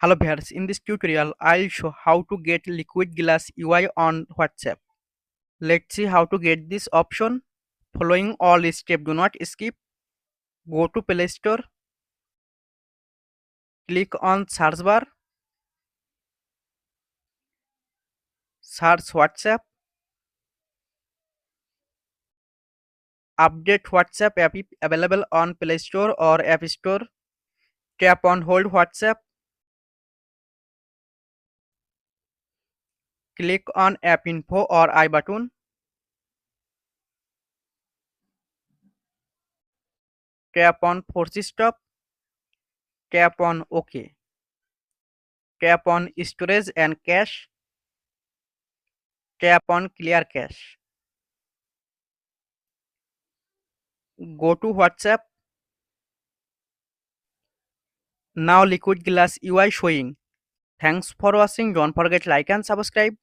Hello viewers, in this tutorial I'll show how to get Liquid Glass UI on WhatsApp. Let's see how to get this option. Following all steps, do not skip. Go to Play Store, click on search bar, search WhatsApp, update WhatsApp app if available on Play Store or App Store. Tap on hold WhatsApp, click on app info or I button, tap on force stop, tap on OK, tap on storage and cache, tap on clear cache. Go to WhatsApp. Now Liquid Glass UI showing. Thanks for watching. Don't forget like and subscribe.